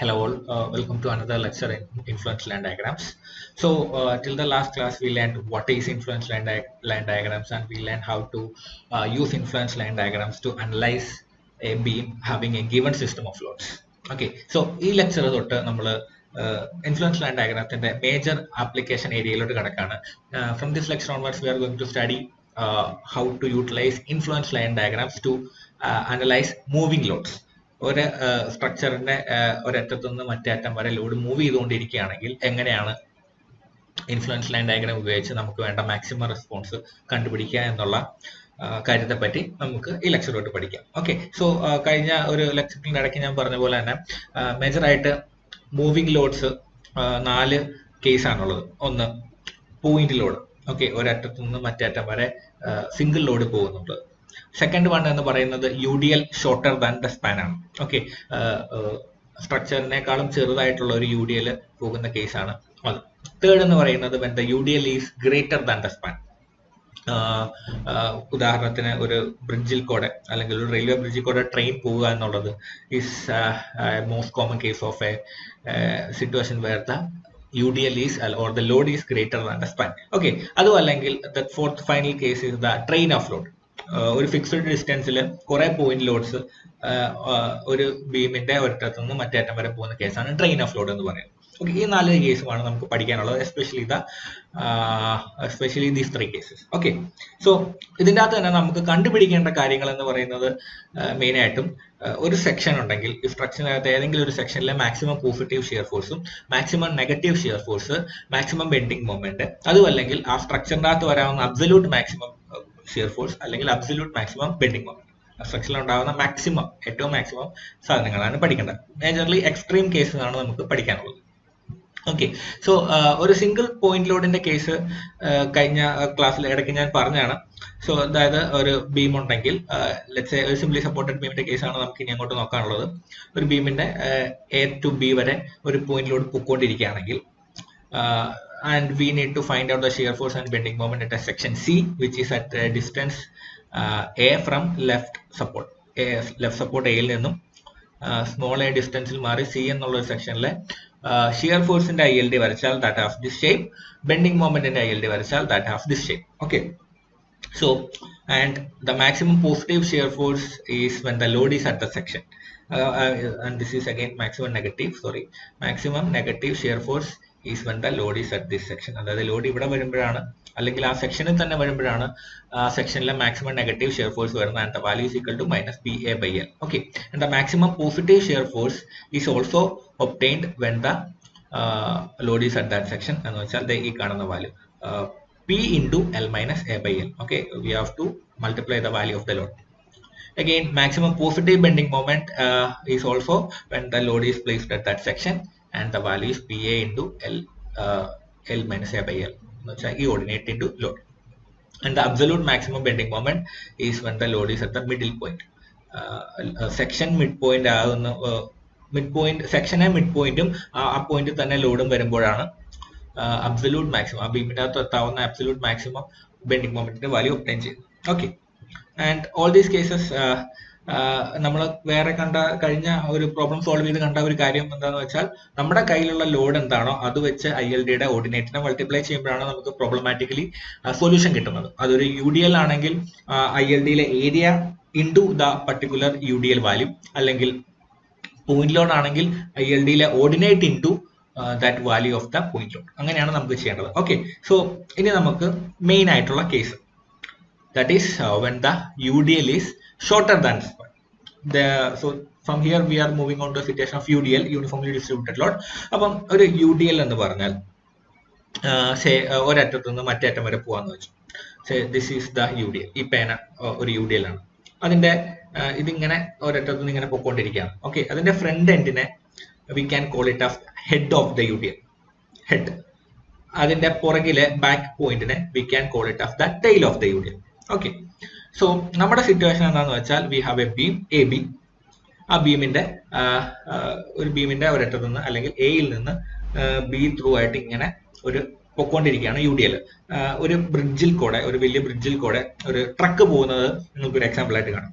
Hello all, welcome to another lecture in influence line diagrams. Till the last class we learned what is influence line diagrams, and we learned how to use influence line diagrams to analyze a beam having a given system of loads. Okay, so this lecture തൊട്ട് നമ്മൾ influence line diagrams major application area lot കടക്കാണ്. From this lecture onwards we are going to study how to utilize influence line diagrams to analyze moving loads. ഒരു സ്ട്രക്ചറിന്റെ ഒരറ്റത്തു നിന്ന് മറ്റേ അറ്റം വരെ load move ചെയ്തുകൊണ്ടിരിക്കുകയാണെങ്കിൽ എങ്ങനെയാണ് influence line diagram ഉപയോഗിച്ച് നമുക്ക് വേണ്ട maximum response കണ്ടുപിടിക്കുക എന്നുള്ള കാര്യത്തെ പറ്റി നമുക്ക് ഈ ലെക്ചറിലോട്ട് പഠിക്കാം. ഓക്കെ, സോ കഴിഞ്ഞ ഒരു ലെക്ചറിന്റെ ഇടയ്ക്ക് ഞാൻ പറഞ്ഞ പോലെ തന്നെ മേജറായിട്ട് മൂവിങ് ലോഡ്സ് 4 കേസാണുള്ളത്. ഒന്ന് പോയിന്റ് ലോഡ്, ഓക്കെ, ഒരറ്റത്തു നിന്ന് മറ്റേ അറ്റം വരെ സിംഗിൾ ലോഡ് പോകുന്നുണ്ട്. സെക്കൻഡ് വൺ എന്ന് പറയുന്നത് UDL shorter than the span ആണ്. ഓക്കെ, സ്ട്രക്ചറിനേക്കാളും ചെറുതായിട്ടുള്ള ഒരു UDL പോകുന്ന കേസാണ് അത്. തേർഡ് എന്ന് പറയുന്നത് when the UDL is greater than the span. ഉദാഹരണത്തിന് ഒരു ബ്രിഡ്ജിൽ കൂടെ അല്ലെങ്കിൽ ഒരു റെയിൽവേ ബ്രിഡ്ജിൽ കൂടെ ട്രെയിൻ പോവുക എന്നുള്ളത് is most common case of a situation where the UDL is or the load is greater than the span. Okay, അതും അല്ലെങ്കിൽ the fourth final case is the train of load. ഒരു fixed ഡിസ്റ്റൻസിൽ കുറെ point lords ഒരു ബീമിന്റെ ഒരറ്റത്തു നിന്ന് മറ്റേ അറ്റം വരെ പോകുന്ന കേസാണ് ട്രെയിൻ ഓഫ് ലോഡ് എന്ന് പറയുന്നത്. ഓക്കെ, ഈ 4 കേസുമാണ് നമുക്ക് പഠിക്കാനുള്ളത്, especially these 3 cases. Okay, so ഇതിൻ്റെ അകത്ത് തന്നെ നമുക്ക് കണ്ടുപിടിക്കേണ്ട കാര്യങ്ങൾ എന്ന് പറയുന്നത് മെയിനായിട്ടും ഒരു സെക്ഷൻ ഉണ്ടെങ്കിൽ ഈ സ്ട്രക്ചറിനകത്ത് ഏതെങ്കിലും ഒരു സെക്ഷനിലെ മാക്സിമം പോസിറ്റീവ് ഷിയർ ഫോഴ്സും maximum negative shear force, maximum bending moment, അതും അല്ലെങ്കിൽ ആ സ്ട്രക്ചറിൻ്റെ അകത്ത് വരാവുന്ന അബ്സല്യൂട്ട് മാക്സിമം ഷിയർ ഫോഴ്സ് അല്ലെങ്കിൽ അബ്സല്യൂട്ട് മാക്സിമം ബെൻഡിങ് മൊമെന്റ്, സ്ട്രക്ചറിൽ ഉണ്ടാകുന്ന ഏറ്റവും മാക്സിമം സാധനങ്ങളാണ് പഠിക്കേണ്ടത്. മേജർലി എക്സ്ട്രീം കേസാണ് നമുക്ക് പഠിക്കാനുള്ളത്. ഓക്കെ, സോ ഒരു സിംഗിൾ പോയിന്റ് ലോഡിന്റെ കേസ് കഴിഞ്ഞ ക്ലാസ്സിൽ ഇടയ്ക്ക് ഞാൻ പറഞ്ഞാണ്. സോ അതായത് ഒരു ബീം ഉണ്ടെങ്കിൽ ഒരു സിംപ്ലി സപ്പോർട്ടഡ് ബീമിന്റെ കേസാണ് നമുക്ക് ഇനി അങ്ങോട്ട് നോക്കാനുള്ളത്. ഒരു ബീമിന്റെ A to B വരെ ഒരു പോയിന്റ് ലോഡ് പൊക്കോണ്ടിരിക്കുകയാണെങ്കിൽ and we need to find out the shear force and bending moment at a section C, which is at a distance A from left support. Left support A ൽ നിന്നും small a ഡിസ്റ്റൻസിൽ മാറി C എന്നുള്ള ഒരു സെക്ഷനിലെ shear ഫോഴ്സിന്റെ ILD വരച്ചാൽ that has this shape, bending moment ന്റെ ILD വരച്ചാൽ that has this shape. Okay, so and the maximum positive shear force is when the load is at the section, and this is again maximum negative shear force is when the load is at this section. അതായത് load ഇവിടെ വരുമ്പോഴാണ് അല്ലെങ്കിൽ ആ സെക്ഷനിൽ തന്നെ വരുമ്പോഴാണ് ആ സെക്ഷനിലെ maximum negative shear force വരുന്നത്, and the value is equal to -PA/L. Okay, and the maximum positive shear force is also obtained when the load is at that section എന്ന് വെച്ചാൽ ഈ കാണുന്ന value P into L minus A/L. Okay, we have to multiply the value of the load. Again, maximum positive bending moment is also when the load is placed at that section, and the value is PA into L minus A/L, ഈ ordinate into load. And the absolute maximum bending moment is when the load is at the middle point. Section midpoint ആകുന്ന സെക്ഷനെ mid പോയിന്റും ആ പോയിന്റിൽ തന്നെ ലോഡും വരുമ്പോഴാണ് absolute maximum, ആ ബീമിന്റെ അകത്ത് എത്താവുന്ന അബ്സല്യൂട്ട് മാക്സിമം ബെൻഡിങ് മൊമെന്റിന്റെ വാല്യൂ ഒബ്റ്റൈൻ ചെയ്യുന്നത്. Okay, and all these cases നമ്മൾ വേറെ കഴിഞ്ഞ ഒരു പ്രോബ്ലം സോൾവ് ചെയ്ത് കണ്ട ഒരു കാര്യം എന്താണെന്ന് വെച്ചാൽ നമ്മുടെ കയ്യിലുള്ള ലോഡ് എന്താണോ അത് വെച്ച് ILDയുടെ ഓർഡിനേറ്റിനെ മൾട്ടിപ്ലൈ ചെയ്യുമ്പോഴാണ് നമുക്ക് പ്രോബ്ലമാറ്റിക്കലി സൊല്യൂഷൻ കിട്ടുന്നത്. അതൊരു UDL ആണെങ്കിൽ ILDയിലെ area into the particular UDL value, അല്ലെങ്കിൽ പോയിന്റ് ലോഡ് ആണെങ്കിൽ ILDയിലെ ordinate into that value of the point load. അങ്ങനെയാണ് നമുക്ക് ചെയ്യേണ്ടത്. ഓക്കെ, സോ ഇനി നമുക്ക് മെയിൻ ആയിട്ടുള്ള case, that is when the UDL is shorter than span. So from here we are moving on to a situation of UDL, uniformly distributed load. അപ്പം ഒരു UDL എന്ന് പറഞ്ഞാൽ ഒരറ്റത്തു നിന്ന് മറ്റേ അറ്റം വരെ പോവാന്ന് വെച്ചു. This is the UDL. ഈ പേന ഒരു UDL ആണ്. അതിന്റെ ഇതിങ്ങനെ ഒരറ്റത്തു നിന്ന് ഇങ്ങനെ പൊക്കോണ്ടിരിക്കുകയാണ്. ഓക്കെ, അതിന്റെ front എൻഡിനെ we can call it as head of the UDL, head. അതിന്റെ പുറകിലെ ബാക്ക് പോയിന്റിനെ we can call it as the tail of the UDL. Okay, so നമ്മുടെ സിറ്റുവേഷൻ എന്താണെന്ന് വെച്ചാൽ we have A beam AB. ആ ബീമിന്റെ ഒരറ്റത്തു നിന്ന് അല്ലെങ്കിൽ എയിൽ നിന്ന് B ത്രൂ ആയിട്ട് ഇങ്ങനെ ഒരു പൊക്കോണ്ടിരിക്കുകയാണ് UDL. ഒരു ബ്രിഡ്ജിൽ കൂടെ, ഒരു വലിയ ബ്രിഡ്ജിൽ കൂടെ ഒരു ട്രക്ക് പോകുന്നത് നിങ്ങൾക്ക് ഒരു എക്സാമ്പിൾ ആയിട്ട് കാണാം.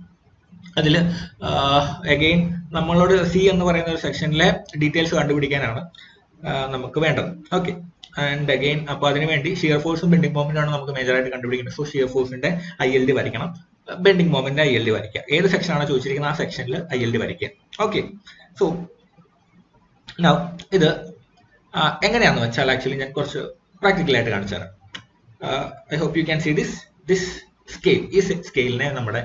അതിൽ അഗെയിൻ നമ്മളോട് സി എന്ന് പറയുന്ന ഒരു സെക്ഷനിലെ ഡീറ്റെയിൽസ് കണ്ടുപിടിക്കാനാണ് നമുക്ക് വേണ്ടത്. ഓക്കെ, ആൻഡ് അഗെയിൻ അപ്പൊ അതിനുവേണ്ടി ഷിയർ ഫോഴ്സും ബെൻഡിങ് മൊമെന്റും ആണ് നമുക്ക് മേജർ ആയിട്ട് കണ്ടുപിടിക്കുന്നത്. സോ ഷിയർ ഫോഴ്സിന്റെ ILD വരയ്ക്കണം, ബെൻഡിങ് മൊമെന്റ് ILD വരയ്ക്കുക. ഏത് സെക്ഷൻ ആണോ ചോദിച്ചിരിക്കുന്നത് ആ സെക്ഷനിൽ ILD വരയ്ക്കുക. ഓക്കെ, സോ നൗ ഇത് എങ്ങനെയാണെന്ന് വെച്ചാൽ ആക്ച്വലി ഞാൻ കുറച്ച് പ്രാക്ടിക്കൽ ആയിട്ട് കാണിച്ചു തരാം. I hope you can see this scale. ഈ സ്കെയിലിനെ നമ്മുടെ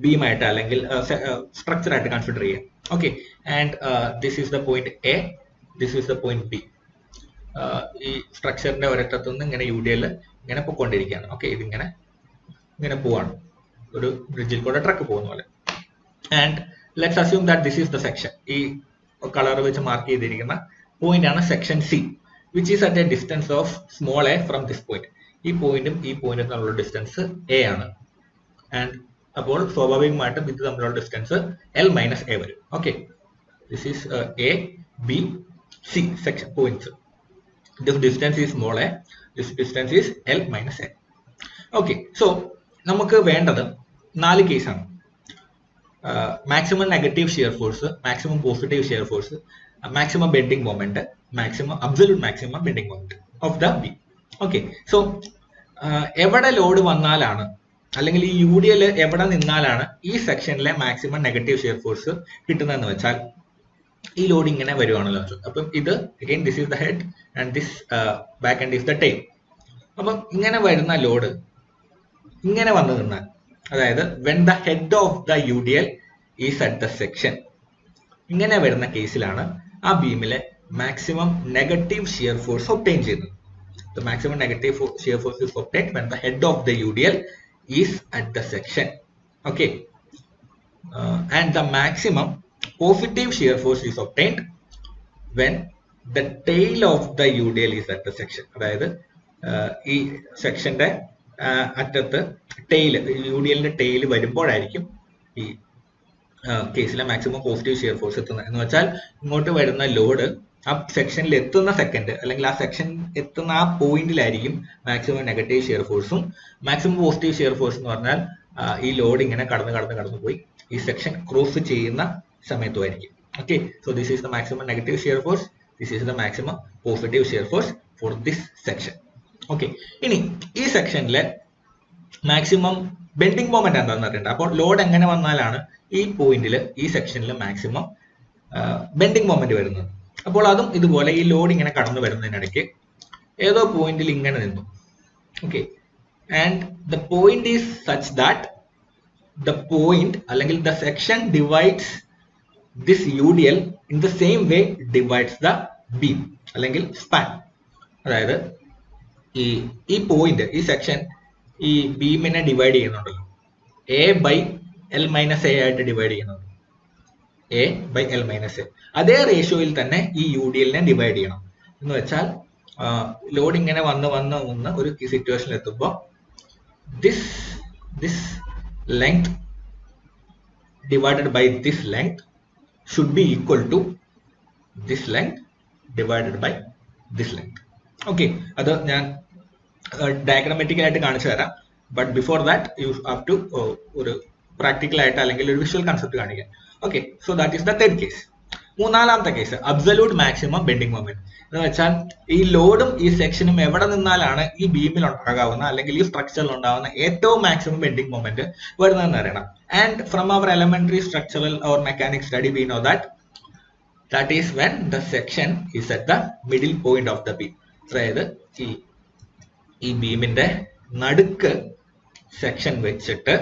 ബീമായിട്ട് അല്ലെങ്കിൽ സ്ട്രക്ചർ ആയിട്ട് കൺസിഡർ ചെയ്യാം. Okay, and this is the point A, this is the point B. ഈ സ്ട്രക്ചറിന്റെ ഒരറ്റത്തു നിന്ന് ഇങ്ങനെ UDL ഇങ്ങനെ പൊയ്ക്കൊണ്ടിരിക്കുകയാണ്. ഓക്കെ, ഇതിങ്ങനെ പോവാണ്, ഒരു ബ്രിഡ്ജിൽ കൂടെ ട്രക്ക് പോകുന്ന പോലെ. And let's assume that this is the section. ഈ കളർ വെച്ച് മാർക്ക് ചെയ്തിരിക്കുന്ന പോയിന്റ് ആണ് section C, which is at A distance of small a from this point. ഈ പോയിന്റും തമ്മിലുള്ള ഡിസ്റ്റൻസ് A ആണ്. ആൻഡ് അപ്പോൾ സ്വാഭാവികമായിട്ടും ഇത് തമ്മിലുള്ള ഡിസ്റ്റൻസ് L മൈനസ് A വരും. Okay, this is A, B, C section points. This distance is small a, this distance is L minus A. Okay, so നമുക്ക് വേണ്ടത് 4 കേസാണ്. Maximum negative shear force, maximum positive shear force, maximum bending moment, maximum absolute maximum bending moment of the B. Okay, so എവിടെ load വന്നാലാണ് അല്ലെങ്കിൽ ഈ UDL എവിടെ നിന്നാലാണ് ഈ സെക്ഷനിലെ maximum negative shear force കിട്ടുന്നതെന്ന് വെച്ചാൽ ഈ ലോഡ് ഇങ്ങനെ വരുവാണല്ലോ. അപ്പം ഇത് again this is the head and this back end is the tail. അപ്പം ഇങ്ങനെ വരുന്ന ലോഡ് ഇങ്ങനെ വന്നു നിന്നാൽ, അതായത് when the head of the UDL is at the section, ഇങ്ങനെ വരുന്ന കേസിലാണ് ആ ബീമിലെ maximum negative shear force obtain ചെയ്യുന്നത്. The maximum negative shear force is obtained when the head of the UDL is at the section. Okay, and the maximum positive shear force is obtained when the tail of the UDL is at the section. അതായത് ഈ സെക്ഷന്റെ അറ്റത്ത് UDL tail വരുമ്പോഴായിരിക്കും ഈ കേസിലെ maximum positive shear force എത്തുന്നത്. എന്ന് വെച്ചാൽ ഇങ്ങോട്ട് വരുന്ന ലോഡ് ആ സെക്ഷനിൽ എത്തുന്ന സെക്കൻഡ് അല്ലെങ്കിൽ ആ സെക്ഷൻ എത്തുന്ന ആ പോയിന്റിലായിരിക്കും മാക്സിമം നെഗറ്റീവ് ഷിയർ ഫോഴ്സും. മാക്സിമം പോസിറ്റീവ് ഷിയർ ഫോഴ്സ് എന്ന് പറഞ്ഞാൽ ഈ ലോഡ് ഇങ്ങനെ കടന്നു പോയി ഈ സെക്ഷൻ ക്രോസ് ചെയ്യുന്ന സമയത്തുമായിരിക്കും. Okay, so this is the maximum negative shear force, this is the maximum positive shear force for this section. Okay, ഇനി ഈ സെക്ഷനിലെ മാക്സിമം ബെൻഡിങ് മൊമെന്റ് എന്താണെന്ന് അറിയണ്ട. അപ്പോൾ ലോഡ് എങ്ങനെ വന്നാലാണ് ഈ പോയിന്റിൽ ഈ സെക്ഷനിൽ മാക്സിമം ബെൻഡിങ് മൊമെന്റ് വരുന്നത്. അപ്പോൾ അതും ഇതുപോലെ ഈ ലോഡ് ഇങ്ങനെ കടന്നു വരുന്നതിനിടയ്ക്ക് ഏതോ പോയിന്റിൽ ഇങ്ങനെ നിന്നു. Okay, and the point is such that the point അല്ലെങ്കിൽ the section divides this UDL in the same way divides the beam അല്ലെങ്കിൽ സ്പാൻ. അതായത് ഈ പോയിന്റ് ഈ സെക്ഷൻ ഈ ബീമിനെ ഡിവൈഡ് ചെയ്യുന്നുണ്ടല്ലോ, A/L - A ആയിട്ട് ഡിവൈഡ് ചെയ്യുന്നുണ്ട്. A/L - A അതേ റേഷ്യോയിൽ തന്നെ ഈ UDL നെ ഡിവൈഡ് ചെയ്യണം. എന്ന് വെച്ചാൽ ലോഡ് ഇങ്ങനെ വന്ന് ഒരു സിറ്റുവേഷനിൽ എത്തുമ്പോൾ this length divided by this length should be equal to this length divided by this length. Okay, അത് ഞാൻ ഡയഗ്രാമാറ്റിക്കൽ ആയിട്ട് കാണിച്ചു തരാം. But before that you have to ഒരു പ്രാക്ടിക്കൽ ആയിട്ട് അല്ലെങ്കിൽ ഒരു വിഷ്വൽ കൺസെപ്റ്റ് കാണിക്കാൻ. Okay, so that is the third case. മൂന്നാമത്തെ case absolute maximum bending moment. എന്ന് വെച്ചാൽ ഈ ലോഡും ഈ സെക്ഷനും എവിടെ നിന്നാലാണ് ഈ ബീമിൽ ഉണ്ടാകാവുന്ന അല്ലെങ്കിൽ ഈ സ്ട്രക്ചറിൽ ഉണ്ടാകുന്ന ഏറ്റവും മാക്സിമം ബെൻഡിങ് മൊമെന്റ് വരുന്നതെന്ന് അറിയണം. And from our elementary structural or mechanic study we know that is when the section is at the middle point of the beam. അതായത് ഈ ബീമിന്റെ നടുക്ക് സെക്ഷൻ വെച്ചിട്ട്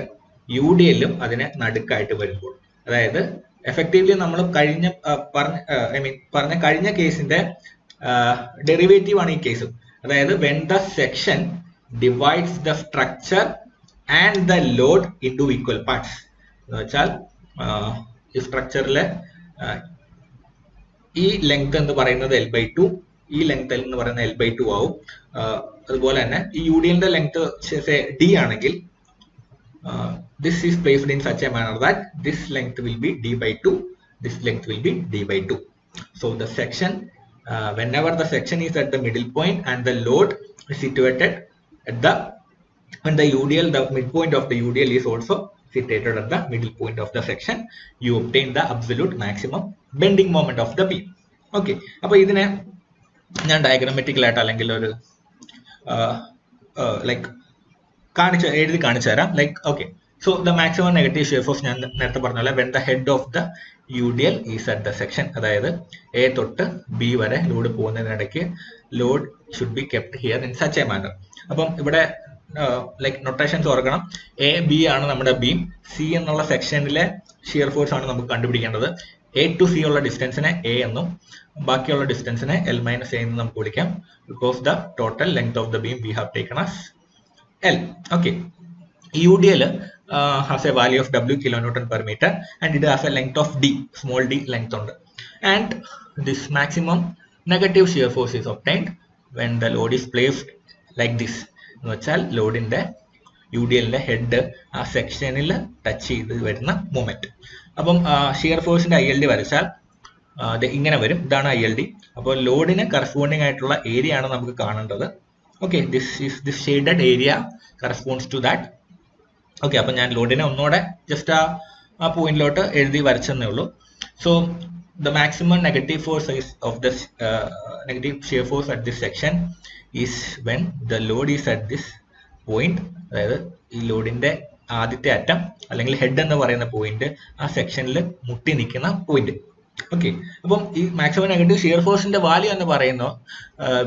UDL അതിനെ നടുക്കായിട്ട് വരുമ്പോൾ, അതായത് എഫക്റ്റീവ്ലി നമ്മൾ പറഞ്ഞ കഴിഞ്ഞ കേസിന്റെ ഡെറിവേറ്റീവ് ആണ് ഈ കേസും. അതായത് when the section divides the structure and the load into equal parts. എന്ന് വെച്ചാൽ ഈ സ്ട്രക്ചറിലെ ഈ ലെങ്ത് എന്ന് പറയുന്നത് L/2, ഈ ലെങ്ത് എന്ന് പറയുന്നത് L/2 ആവും. അതുപോലെ തന്നെ ഈ UDL ന്റെ ലെങ്ത് D ആണെങ്കിൽ this is placed in such a manner that this length will be D/2, this length will be D/2. So the section, whenever the section is at the middle point and the load is situated at the, when the UDL, the midpoint of the UDL is also situated at the middle point of the section, you obtain the absolute maximum bending moment of the beam. Okay, അപ്പോൾ ഇതിനെ ഞാൻ ഡയഗ്രമാറ്റിക്കൽ ആയിട്ട് അല്ലെങ്കിൽ ഒരു like എഴുതി കാണിച്ചു തരാം. Like okay, so the maximum negative shear force ഞാൻ നേരത്തെ പറഞ്ഞ പോലെ when the head of the UDL is at the section, അതായത് A തൊട്ട് B വരെ ലോഡ് പോകുന്നതിനിടയ്ക്ക് load should be kept here in such a manner. അപ്പം ഇവിടെ ലൈക്ക് നൊട്ടേഷൻസ് ഓർക്കണം. AB ആണ് നമ്മുടെ ബീം, C എന്നുള്ള സെക്ഷനിലെ ഷിയർ ഫോഴ്സ് ആണ് നമുക്ക് കണ്ടുപിടിക്കേണ്ടത്. A to C ഉള്ള ഡിസ്റ്റൻസിനെ A എന്നും ബാക്കിയുള്ള ഡിസ്റ്റൻസിനെ L - A എന്നും നമുക്ക് വിളിക്കാം. Because the total length of the beam we have taken as L. Okay, UDL has a value of W kilonewton per meter and it has a length of D, small d length on. And this maximum negative shear force is obtained when the load is placed like this. എന്ന് വെച്ചാൽ ലോഡിന്റെ UDL head ആ സെക്ഷനിൽ touch ചെയ്ത് വരുന്ന moment. അപ്പം shear ഫോഴ്സിന്റെ ILD വരച്ചാൽ ഇങ്ങനെ വരും. ഇതാണ് ILD. അപ്പോൾ ലോഡിന് കറസ്പോണ്ടിങ് ആയിട്ടുള്ള ഏരിയ ആണ് നമുക്ക് കാണേണ്ടത്. Okay, this shaded area corresponds to that. Okay, അപ്പോൾ ഞാൻ ലോഡിനെ ഒന്നുകൂടെ ജസ്റ്റ് ആ പോയിന്റിലോട്ട് എഴുതി വരച്ചെന്നേ ഉള്ളൂ. So the maximum negative force of the negative shear force at this section is when the Lord is at this point, അതായത് ഈ ലോഡിന്റെ ആദ്യത്തെ അറ്റം അല്ലെങ്കിൽ ഹെഡ് എന്ന് പറയുന്ന പോയിന്റ് ആ സെക്ഷനിൽ മുട്ടി നിൽക്കുന്ന പോയിന്റ്. ഓക്കെ, അപ്പം ഈ മാക്സിമം നെഗറ്റീവ് ഷിയർ ഫോഴ്സിന്റെ വാല്യൂ എന്ന് പറയുന്നത്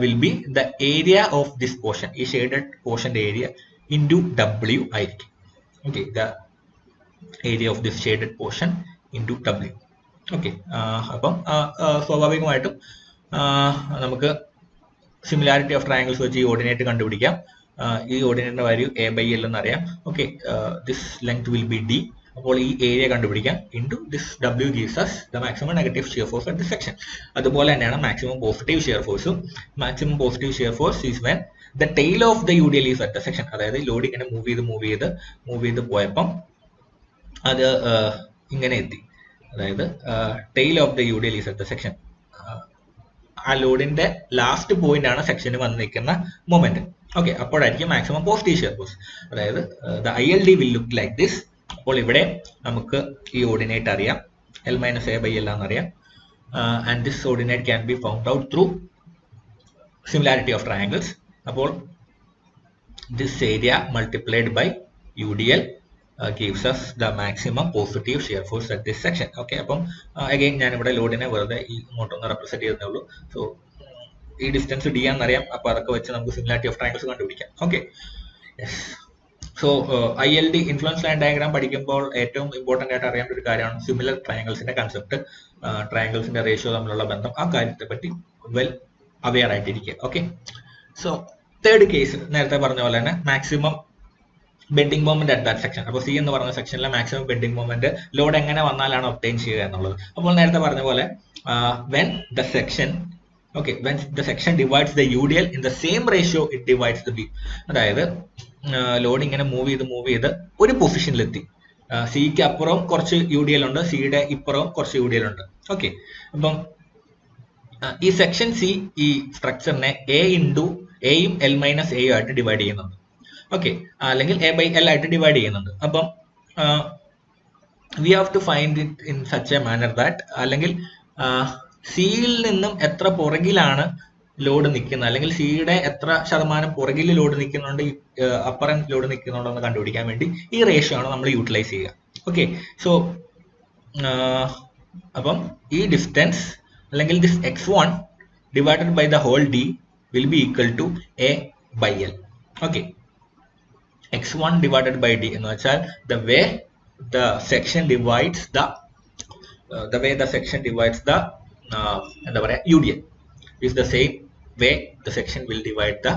will be the area of this portion, ഈ ഷെയ്ഡഡ് പോർഷന്റെ ഏരിയ ഇൻറ്റു W ആയിരിക്കും. Okay, the area of this shaded portion into W. Okay, അപ്പം സ്വാഭാവികമായിട്ടും നമുക്ക് സിമിലാരിറ്റി ഓഫ് ട്രയാങ്കിൾസ് വെച്ച് ഈ ഓർഡിനേറ്റ് കണ്ടുപിടിക്കാം. ഈ ഓർഡിനേറ്റിന്റെ വാല്യൂ A/L എന്നറിയാം. Okay, this length will be D. അപ്പോൾ ഈ ഏരിയ കണ്ടുപിടിക്കാം into this W gives us the maximum negative shear force at the section. അതുപോലെ തന്നെയാണ് മാക്സിമം പോസിറ്റീവ് ഷിയർ ഫോഴ്സും. Maximum positive shear force is when the tale of the UDL is at the section, അതായത് load ഇങ്ങനെ move ചെയ്ത് പോയപ്പം അത് ഇങ്ങനെ എത്തി, അതായത് tale of the UDL is at the section. ആ ലോഡിന്റെ ലാസ്റ്റ് പോയിന്റ് ആണ് സെക്ഷന് വന്ന് നിൽക്കുന്ന മൊമെന്റ്. ഓക്കെ, അപ്പോഴായിരിക്കും മാക്സിമം പോസിറ്റീവ് ഷിയർ ഫോഴ്സ്, അതായത് the ILD will look like this. അപ്പോൾ ഇവിടെ നമുക്ക് ഈ ഓർഡിനേറ്റ് അറിയാം, L - A/L എന്നറിയാം. And this ordinate can be found out through similarity of triangles. അപ്പോൾ this area multiplied by UDL gives us the maximum positive shear force at this section. Okay, അപ്പം again ഞാൻ ഇവിടെ ലോഡിനെ വെറുതെ ഈ ഇങ്ങോട്ടൊന്ന് റെപ്രസെന്റ് ചെയ്യുന്നേ ഉള്ളൂ. സോ ഈ ഡിസ്റ്റൻസ് D ആണെന്നറിയാം, അപ്പൊ അതൊക്കെ വെച്ച് നമുക്ക് സിമിലാരിറ്റി ഓഫ് ട്രയാങ്കിൾസ് കണ്ടുപിടിക്കാം. Okay, yes. So ILD influence line diagram പഠിക്കുമ്പോൾ ഏറ്റവും ഇമ്പോർട്ടന്റ് ആയിട്ട് അറിയേണ്ട ഒരു കാര്യമാണ് സിമിലർ ട്രയാങ്കിൾസിന്റെ കൺസെപ്റ്റ്, ട്രയാങ്കിൾസിന്റെ റേഷ്യോ തമ്മിലുള്ള ബന്ധം. ആ കാര്യത്തെ പറ്റി വെൽ അവെയർ ആയിട്ടിരിക്കുക. ഓക്കെ, സോ തേർഡ് കേസ് നേരത്തെ പറഞ്ഞ പോലെ തന്നെ maximum bending moment at that section. അപ്പോൾ C എന്ന് പറഞ്ഞ സെക്ഷനിലെ മാക്സിമം ബെൻഡിങ് മൊമെന്റ് ലോഡ് എങ്ങനെ വന്നാലാണ് ഒബ്റ്റെയിൻ ചെയ്യുക എന്നുള്ളത്. അപ്പോൾ നേരത്തെ പറഞ്ഞ പോലെ when the section divides the UDL in the same ratio it divides the beam, അതായത് ലോഡ് ഇങ്ങനെ മൂവ് ചെയ്ത് ഒരു പൊസിഷനിലെത്തി. സിക്ക് അപ്പുറവും കുറച്ച് UDL ഉണ്ട്, സിയുടെ ഇപ്പുറവും കുറച്ച് UDL ഉണ്ട്. ഓക്കെ, അപ്പം ഈ സെക്ഷൻ C ഈ സ്ട്രക്ചറിനെ Aയും L - A ആയിട്ട് ഡിവൈഡ് ചെയ്യുന്നുണ്ട്. ഓക്കെ, അല്ലെങ്കിൽ A/L ആയിട്ട് ഡിവൈഡ് ചെയ്യുന്നുണ്ട്. അപ്പം we have to find it in such a manner that, അല്ലെങ്കിൽ സിയിൽ നിന്നും എത്ര പുറകിലാണ് ലോഡ് നിൽക്കുന്നത്, അല്ലെങ്കിൽ സിയുടെ എത്ര ശതമാനം പുറകിൽ ലോഡ് നിൽക്കുന്നുണ്ട്, അപ്പർ എൻഡ് ലോഡ് നിൽക്കുന്നുണ്ടോ എന്ന് കണ്ടുപിടിക്കാൻ വേണ്ടി ഈ റേഷ്യോ ആണ് നമ്മൾ യൂട്ടിലൈസ് ചെയ്യുക. ഓക്കെ, സോ അപ്പം ഈ ഡിസ്റ്റൻസ് അല്ലെങ്കിൽ this x1 divided by the whole D will be equal to A/L. Okay, x1 divided by D എന്ന് വെച്ചാൽ the way the section divides the എന്താ പറയാ UDL is the same way the section will divide the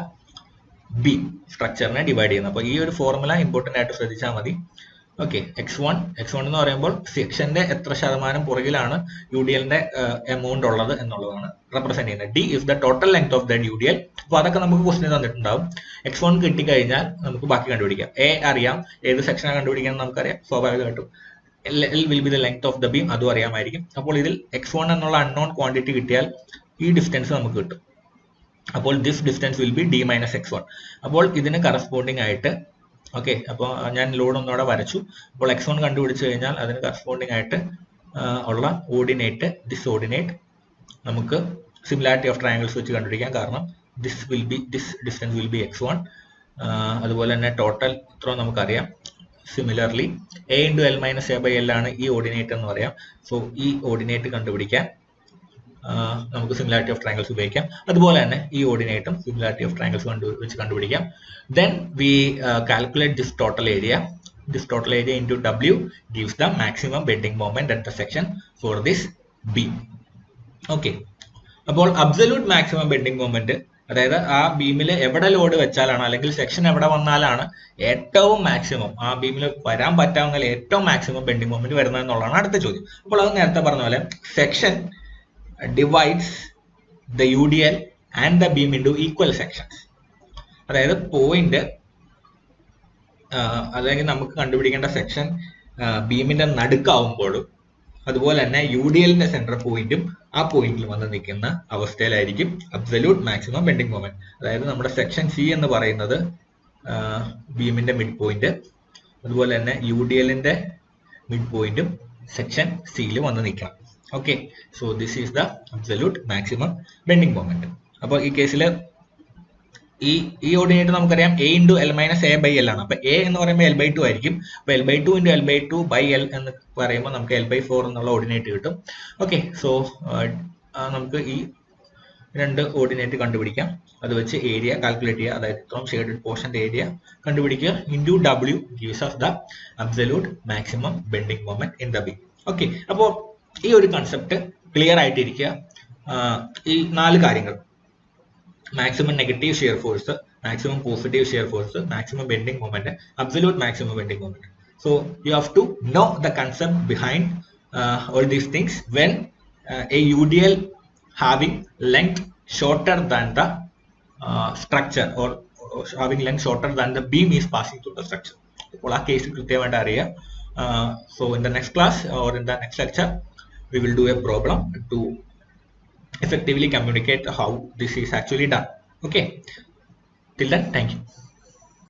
beam, സ്ട്രക്ചറിനെ divide ചെയ്യുന്നത്. അപ്പോൾ ഈ ഒരു formula important ആയിട്ട് ശ്രദ്ധിച്ചാൽ മതി. ഓക്കെ, x1 എന്ന് പറയുമ്പോൾ സെക്ഷന്റെ എത്ര ശതമാനം പുറകിലാണ് UDLന്റെ എമൗണ്ട് ഉള്ളത് എന്നുള്ളതാണ് റെപ്രസെന്റ് ചെയ്യുന്നത്. D is the total length of that UDL. അപ്പോൾ അതൊക്കെ നമുക്ക് ക്വസ്റ്റ്യൻ തന്നിട്ടുണ്ടാവും. x1 കിട്ടിക്കഴിഞ്ഞാൽ നമുക്ക് ബാക്കി കണ്ടുപിടിക്കാം. A അറിയാം, ഏത് സെക്ഷനാണ് കണ്ടുപിടിക്കാൻ നമുക്കറിയാം സ്വാഭാവികമായിട്ടും. L will be the length of the beam, അതും അറിയാമായിരിക്കും. അപ്പോൾ ഇതിൽ x1 എന്നുള്ള അൺനോൺ ക്വാണ്ടിറ്റി കിട്ടിയാൽ ഈ ഡിസ്റ്റൻസ് നമുക്ക് കിട്ടും. അപ്പോൾ this distance will be D - x1. അപ്പോൾ ഇതിന് കറസ്പോണ്ടിങ് ആയിട്ട് ഓക്കെ, അപ്പോൾ ഞാൻ ലോഡ് ഒന്നുകൂടെ വരച്ചു. അപ്പോൾ x1 കണ്ടുപിടിച്ചു കഴിഞ്ഞാൽ അതിന് കറസ്പോണ്ടിങ് ആയിട്ട് ഉള്ള ഓർഡിനേറ്റ്, ദിസ് ഓർഡിനേറ്റ് നമുക്ക് സിമിലാരിറ്റി ഓഫ് ട്രയാങ്കിൾസ് വെച്ച് കണ്ടുപിടിക്കാം. കാരണം this distance will be x1. അതുപോലെ തന്നെ ടോട്ടൽ ഇത്ര നമുക്കറിയാം. Similarly a × l - a / l ആണ് ഈ ഓർഡിനേറ്റ് എന്ന് പറയാം. സോ ഈ ഓർഡിനേറ്റ് കണ്ടുപിടിക്കാൻ നമുക്ക് സിമിലാരിറ്റി ഓഫ് ട്രയാങ്കിൾസ് ഉപയോഗിക്കാം. അതുപോലെ തന്നെ ഈ ഓർഡിനേറ്റും സിമിലാരിറ്റി ഓഫ് ട്രയാങ്കിൾസ് വെച്ച് കണ്ടുപിടിക്കാം. Then we calculate this total area. This total area into W gives the maximum bending moment at the section for this beam. Okay. അപ്പോൾ അബ്സല്യൂട്ട് മാക്സിമം ബെൻഡിങ് മൊമെന്റ്, അതായത് ആ ബീമിൽ എവിടെ ലോഡ് വെച്ചാലാണ് അല്ലെങ്കിൽ section എവിടെ വന്നാലാണ് ഏറ്റവും maximum ആ ബീമിൽ വരാൻ പറ്റാവുന്ന ഏറ്റവും മാക്സിമം ബെൻഡിങ് മൊമെന്റ് വരുന്നത് എന്നുള്ളതാണ് അടുത്ത ചോദ്യം. അപ്പോൾ അത് നേരത്തെ പറഞ്ഞ പോലെ section divides the UDL and the beam into equal sections. അതായത് പോയിന്റ് അല്ലെങ്കിൽ നമുക്ക് കണ്ടുപിടിക്കേണ്ട സെക്ഷൻ ബീമിന്റെ നടുക്കാവുമ്പോഴും അതുപോലെ തന്നെ UDLന്റെ സെന്റർ പോയിന്റും ആ പോയിന്റിൽ വന്ന് നിൽക്കുന്ന അവസ്ഥയിലായിരിക്കും അബ്സല്യൂട്ട് മാക്സിമം ബെൻഡിങ് മൊമെന്റ്. അതായത് നമ്മുടെ സെക്ഷൻ C എന്ന് പറയുന്നത് ബീമിന്റെ മിഡ് പോയിന്റ്, അതുപോലെ തന്നെ UDLന്റെ മിഡ് പോയിന്റും സെക്ഷൻ Cയിൽ വന്ന് നിൽക്കണം. Okay, so this is the absolute maximum bending moment. അപ്പോൾ ഈ കേസിൽ ഈ ഓർഡിനേറ്റ് നമുക്കറിയാം a × l - a / l ആണ്. അപ്പൊ a എന്ന് പറയുമ്പോൾ l/2 ആയിരിക്കും. അപ്പൊ l/2 × l/2/l എന്ന് പറയുമ്പോൾ നമുക്ക് l/4 എന്നുള്ള ഓർഡിനേറ്റ് കിട്ടും. ഓക്കെ, സോ നമുക്ക് ഈ രണ്ട് ഓർഡിനേറ്റ് കണ്ടുപിടിക്കാം. അത് വെച്ച് ഏരിയ കാൽക്കുലേറ്റ് ചെയ്യുക. അതായത് ഇത്രയും ഷെയ്ഡഡ് പോർഷന്റെ ഏരിയ കണ്ടുപിടിക്കുക. Into W gives us the absolute maximum bending moment in the beam. Okay, അപ്പോൾ ഈ ഒരു കൺസെപ്റ്റ് ക്ലിയർ ആയിട്ടിരിക്കുക. ഈ 4 കാര്യങ്ങൾ: maximum negative shear force, maximum positive shear force, maximum bending moment, absolute maximum bending moment. So you have to know the concept behind all these things when a UDL having length shorter than the structure or having length shorter than the beam is passing through the structure. അപ്പോൾ ആ case കൃത്യമായിട്ട് അറിയാം. So in the next class or in the next lecture we will do a problem to effectively communicate how this is actually done. Okay, till then, thank you.